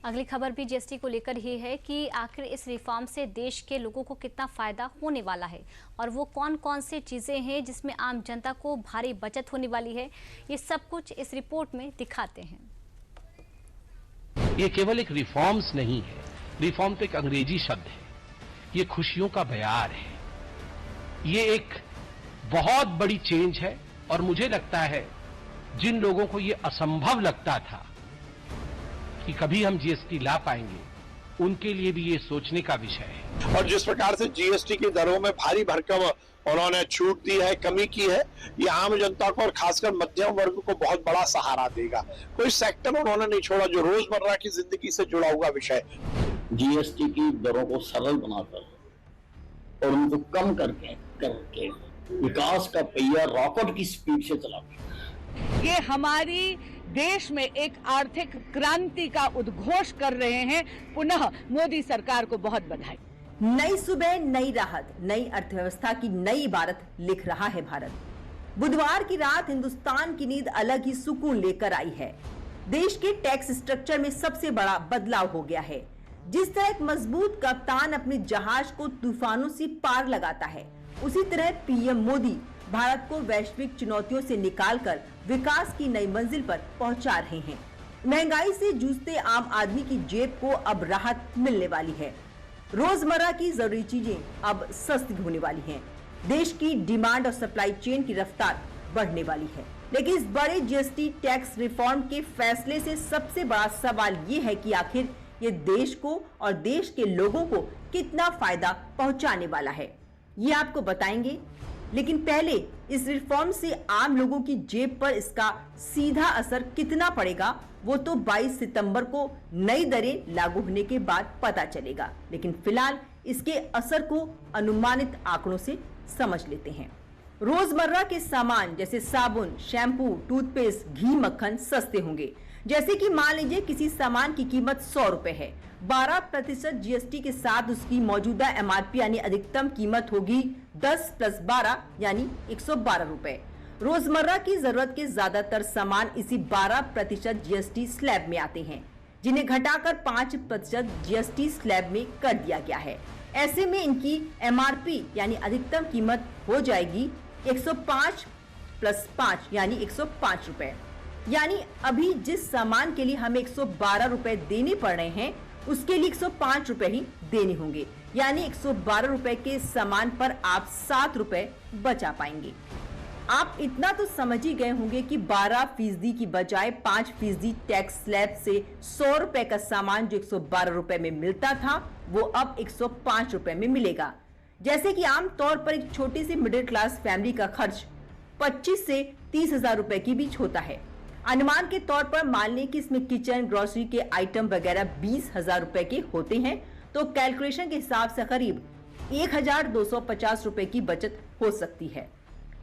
अगली खबर भी जीएसटी को लेकर ही है कि आखिर इस रिफॉर्म से देश के लोगों को कितना फायदा होने वाला है और वो कौन कौन सी चीजें हैं जिसमें आम जनता को भारी बचत होने वाली है। ये सब कुछ इस रिपोर्ट में दिखाते हैं। ये केवल एक रिफॉर्म्स नहीं है, रिफॉर्म तो एक अंग्रेजी शब्द है। ये खुशियों का बयार है, ये एक बहुत बड़ी चेंज है और मुझे लगता है जिन लोगों को ये असंभव लगता था कि कभी हम जीएसटी ला पाएंगे, उनके लिए भी ये सोचने का विषय है। और जिस प्रकार से जीएसटी की दरों में भारी भरकम उन्होंने छूट दी है, कमी की है, ये आम जनता को और खासकर मध्यम वर्ग को बहुत बड़ा सहारा देगा। कोई सेक्टर उन्होंने नहीं छोड़ा जो रोजमर्रा की जिंदगी से जुड़ा हुआ विषय। जीएसटी की दरों को सरल बनाकर और उनको कम करके विकास का पहिया रॉकेट की स्पीड से चलाते। ये हमारी देश में एक आर्थिक क्रांति का उद्घोष कर रहे हैं। पुनः मोदी सरकार को बहुत बधाई। नई सुबह, नई राहत, नई अर्थव्यवस्था की नई इबारत लिख रहा है भारत। बुधवार की रात हिंदुस्तान की नींद अलग ही सुकून लेकर आई है। देश के टैक्स स्ट्रक्चर में सबसे बड़ा बदलाव हो गया है। जिस तरह एक मजबूत कप्तान अपने जहाज को तूफानों से पार लगाता है, उसी तरह पीएम मोदी भारत को वैश्विक चुनौतियों से निकालकर विकास की नई मंजिल पर पहुंचा रहे हैं। महंगाई से जूझते आम आदमी की जेब को अब राहत मिलने वाली है। रोजमर्रा की जरूरी चीजें अब सस्ती होने वाली हैं। देश की डिमांड और सप्लाई चेन की रफ्तार बढ़ने वाली है। लेकिन इस बड़े जीएसटी टैक्स रिफॉर्म के फैसले से सबसे बड़ा सवाल ये है कि आखिर ये देश को और देश के लोगों को कितना फायदा पहुंचाने वाला है, ये आपको बताएंगे। लेकिन पहले इस रिफॉर्म से आम लोगों की जेब पर इसका सीधा असर कितना पड़ेगा, वो तो 22 सितंबर को नई दरें लागू होने के बाद पता चलेगा। लेकिन फिलहाल इसके असर को अनुमानित आंकड़ों से समझ लेते हैं। रोजमर्रा के सामान जैसे साबुन, शैम्पू, टूथपेस्ट, घी, मक्खन सस्ते होंगे। जैसे कि मान लीजिए किसी सामान की कीमत 100 रुपए है, 12% जीएसटी के साथ उसकी मौजूदा एमआरपी यानी अधिकतम कीमत होगी 10 + 12 यानी 112 रुपए। रोजमर्रा की जरूरत के ज्यादातर सामान इसी 12% जीएसटी स्लैब में आते हैं, जिन्हें घटाकर 5% जीएसटी स्लैब में कर दिया गया है। ऐसे में इनकी एमआरपी यानी अधिकतम कीमत हो जाएगी 105 + 5 यानी 105 रुपए। यानी अभी जिस सामान के लिए हमें 112 रुपए देने पड़ रहे हैं, उसके लिए 105 रुपए ही देने होंगे। यानी 112 रुपए के सामान पर आप 7 रुपए बचा पाएंगे। आप इतना तो समझ ही गए होंगे कि 12% की बजाय 5% टैक्स स्लैब से 100 रुपए का सामान जो 112 रुपए में मिलता था, वो अब 105 रुपए में मिलेगा। जैसे कि आम तौर पर एक छोटी सी मिडिल क्लास फैमिली का खर्च 25 से 30 हजार रुपए के बीच होता है। अनुमान के तौर पर मान लें कि इसमें किचन, ग्रोसरी के आइटम वगैरह 20 हजार रुपए के होते हैं, तो कैलकुलेशन के हिसाब से करीब 1250 रुपए की बचत हो सकती है।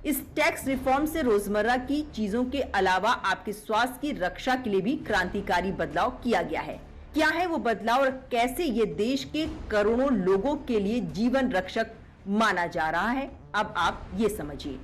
इस टैक्स रिफॉर्म से रोजमर्रा की चीजों के अलावा आपके स्वास्थ्य की रक्षा के लिए भी क्रांतिकारी बदलाव किया गया है। क्या है वो बदलाव और कैसे ये देश के करोड़ों लोगों के लिए जीवन रक्षक माना जा रहा है, अब आप ये समझिए।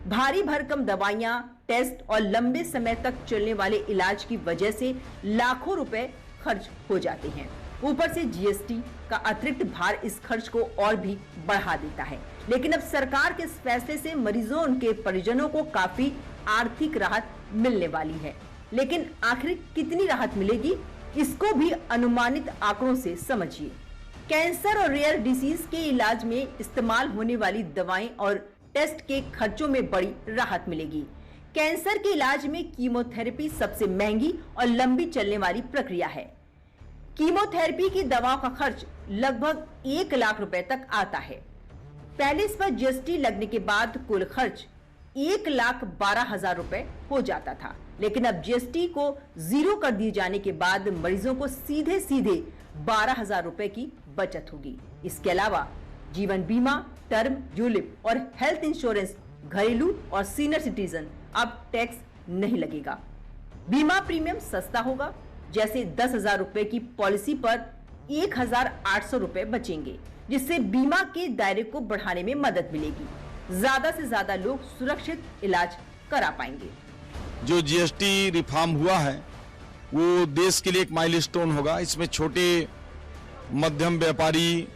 भारी भरकम दवाइयां, टेस्ट और लंबे समय तक चलने वाले इलाज की वजह से लाखों रुपए खर्च हो जाते हैं। ऊपर से जीएसटी का अतिरिक्त भार इस खर्च को और भी बढ़ा देता है। लेकिन अब सरकार के इस फैसले से मरीजों और उनके परिजनों को काफी आर्थिक राहत मिलने वाली है। लेकिन आखिर कितनी राहत मिलेगी, इसको भी अनुमानित आंकड़ों से समझिए। कैंसर और रेयर डिसीज के इलाज में इस्तेमाल होने वाली दवाएं और टेस्ट के खर्चों में बड़ी राहत मिलेगी। कैंसर के इलाज में कीमोथेरेपी सबसे महंगी और लंबी चलने वाली प्रक्रिया है। कीमोथेरेपी की दवाओं का खर्च लगभग 1 लाख रुपए तक आता है। पहले इस पर जीएसटी लगने के बाद कुल खर्च 1,12,000 रुपए हो जाता था। लेकिन अब जीएसटी को 0 कर दिए जाने के बाद मरीजों को सीधे 12,000 रुपए की बचत होगी। इसके अलावा जीवन बीमा, टर्म, यूलिप और हेल्थ इंश्योरेंस, घरेलू और सीनियर सिटीजन अब टैक्स नहीं लगेगा। बीमा प्रीमियम सस्ता होगा। जैसे 10,000 रुपए की पॉलिसी पर 1,800 रुपए बचेंगे, जिससे बीमा के दायरे को बढ़ाने में मदद मिलेगी। ज्यादा से ज्यादा लोग सुरक्षित इलाज करा पाएंगे। जो जीएसटी रिफॉर्म हुआ है वो देश के लिए एक माइलस्टोन होगा। इसमें छोटे मध्यम व्यापारी,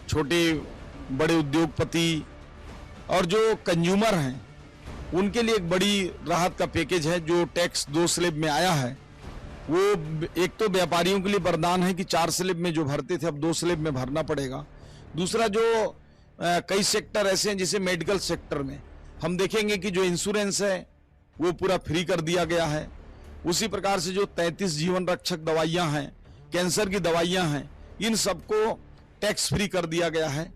छोटे बड़े उद्योगपति और जो कंज्यूमर हैं उनके लिए एक बड़ी राहत का पैकेज है। जो टैक्स 2 स्लैब में आया है वो एक तो व्यापारियों के लिए वरदान है कि 4 स्लैब में जो भरते थे अब 2 स्लैब में भरना पड़ेगा। दूसरा, जो कई सेक्टर ऐसे हैं जैसे मेडिकल सेक्टर में हम देखेंगे कि जो इंश्योरेंस है वो पूरा फ्री कर दिया गया है। उसी प्रकार से जो 33 जीवन रक्षक दवाइयां हैं, कैंसर की दवाइयां हैं, इन सबको टैक्स फ्री कर दिया गया है।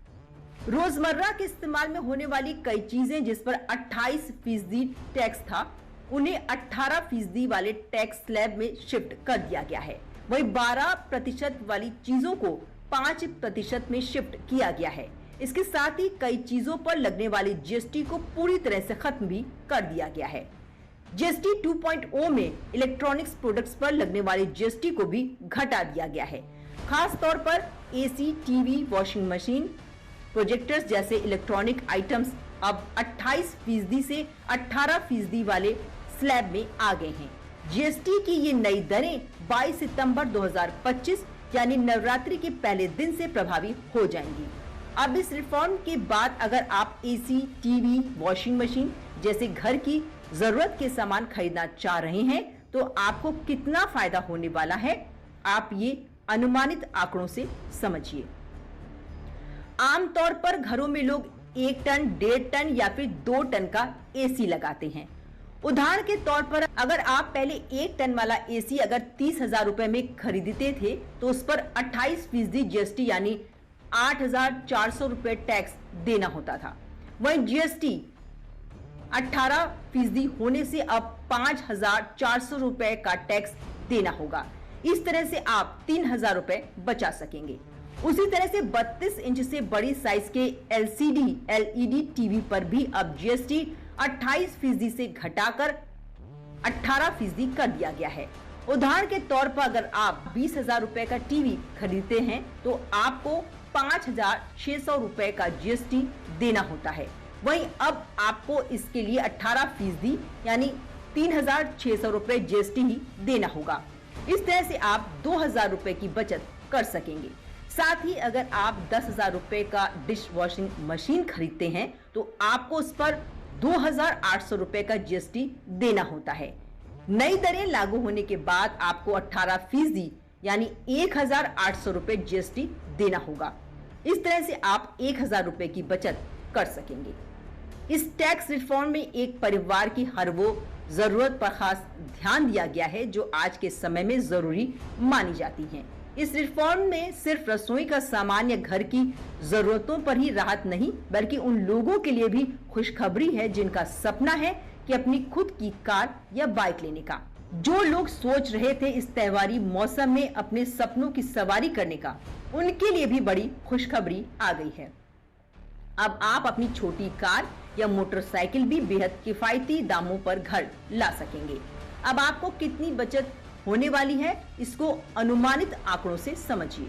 रोजमर्रा के इस्तेमाल में होने वाली कई चीजें जिस पर 28% टैक्स था, उन्हें 18% वाले टैक्स स्लैब में शिफ्ट कर दिया गया है। वहीं 12% वाली चीजों को 5% में शिफ्ट किया गया है। इसके साथ ही कई चीजों पर लगने वाली जीएसटी को पूरी तरह से खत्म भी कर दिया गया है। जीएसटी 2.0 में इलेक्ट्रॉनिक्स प्रोडक्ट्स पर लगने वाली जीएसटी को भी घटा दिया गया है। खास तौर पर AC, TV, washing machine, projectors जैसे इलेक्ट्रॉनिक आइटम्स अब 28% से 18% वाले स्लैब में आ गए हैं। जीएसटी की ये नई दरें 22 सितंबर 2025 यानी नवरात्रि के पहले दिन से प्रभावी हो जाएंगी। अब इस रिफॉर्म के बाद अगर आप एसी, टीवी, वॉशिंग मशीन जैसे घर की जरूरत के सामान खरीदना चाह रहे हैं तो आपको कितना फायदा होने वाला है, आप ये अनुमानित आंकड़ों से समझिए। आमतौर पर घरों में लोग 1 टन, 1.5 टन या फिर 2 टन का एसी लगाते हैं। उदाहरण के तौर पर अगर आप पहले 1 टन वाला एसी अगर 30,000 रुपए में खरीदते थे तो उस पर 28% जीएसटी यानी 8,400 रुपए टैक्स देना होता था। वहीं जीएसटी 18% होने से अब 5,400 रुपए का टैक्स देना होगा। इस तरह से आप 3,000 रुपए बचा सकेंगे। उसी तरह से 32 इंच से बड़ी साइज के एलईडी टीवी पर भी अब जीएसटी 28% से घटाकर 18% कर दिया गया है। उदाहरण के तौर पर अगर आप 20,000 रुपए का टीवी खरीदते हैं तो आपको 5,600 रुपए का जीएसटी देना होता है। वहीं अब आपको इसके लिए 18% यानी 3,600 रुपए जीएसटी ही देना होगा। इस तरह से आप 2,000 रुपए की बचत कर सकेंगे। साथ ही अगर आप 10,000 रुपए का डिश वॉशिंग मशीन खरीदते हैं तो आपको उस पर 2,800 रुपए का जीएसटी देना होता है। नई दरें लागू होने के बाद आपको 18% यानी 1,800 रुपए जीएसटी देना होगा। इस तरह से आप 1,000 रुपए की बचत कर सकेंगे। इस टैक्स रिफॉर्म में एक परिवार की हर वो जरूरत पर खास ध्यान दिया गया है जो आज के समय में जरूरी मानी जाती हैं। इस रिफॉर्म में सिर्फ रसोई का सामान या घर की जरूरतों पर ही राहत नहीं बल्कि उन लोगों के लिए भी खुशखबरी है जिनका सपना है कि अपनी खुद की कार या बाइक लेने का। जो लोग सोच रहे थे इस त्योहारी मौसम में अपने सपनों की सवारी करने का, उनके लिए भी बड़ी खुशखबरी आ गई है। अब आप अपनी छोटी कार या मोटरसाइकिल भी बेहद किफायती दामों पर घर ला सकेंगे। अब आपको कितनी बचत होने वाली है इसको अनुमानित आंकड़ों से समझिए।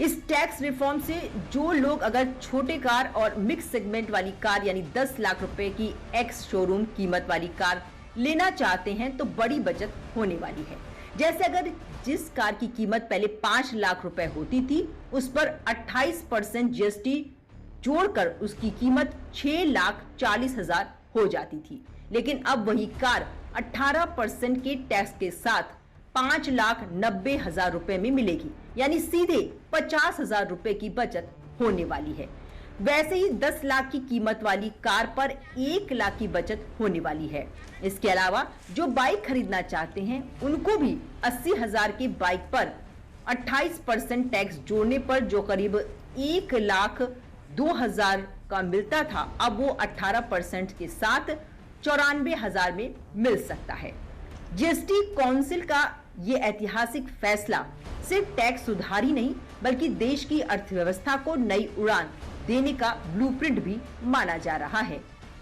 इस टैक्स रिफॉर्म से जो लोग अगर छोटे कार और मिक्स सेगमेंट वाली कार यानी 10 लाख रुपए की एक्स शोरूम कीमत वाली कार लेना चाहते हैं तो बड़ी बचत होने वाली है। जैसे अगर जिस कार की कीमत पहले 5 लाख रुपए होती थी उस पर 28% जीएसटी जोड़कर उसकी कीमत 6,40,000 हो जाती थी, लेकिन अब वही कार 18% के टैक्स के साथ 5,90,000 रुपए में मिलेगी, यानी सीधे 50,000 रुपए की बचत होने वाली है। वैसे ही 10 लाख की कीमत वाली कार पर 1 लाख की बचत होने वाली है। इसके अलावा जो बाइक खरीदना चाहते हैं उनको भी 80,000 की बाइक पर 28% टैक्स जोड़ने पर जो करीब 1,02,000 का मिलता था अब वो 18% के साथ 94,000 में मिल सकता है। जीएसटी काउंसिल का ये ऐतिहासिक फैसला सिर्फ टैक्स सुधार ही नहीं बल्कि देश की अर्थव्यवस्था को नई उड़ान देने का ब्लूप्रिंट भी माना जा रहा है।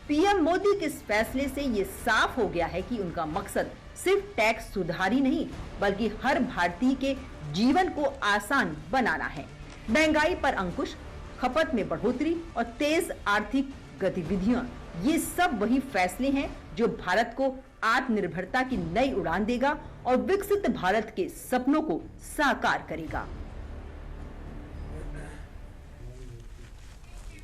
पीएम मोदी के इस फैसले से ये साफ हो गया है कि उनका मकसद सिर्फ टैक्स सुधार ही नहीं बल्कि हर भारतीय के जीवन को आसान बनाना है। महंगाई पर अंकुश, खपत में बढ़ोतरी और तेज आर्थिक गतिविधियां ये सब वही फैसले हैं जो भारत को आत्मनिर्भरता की नई उड़ान देगा और विकसित भारत के सपनों को साकार करेगा।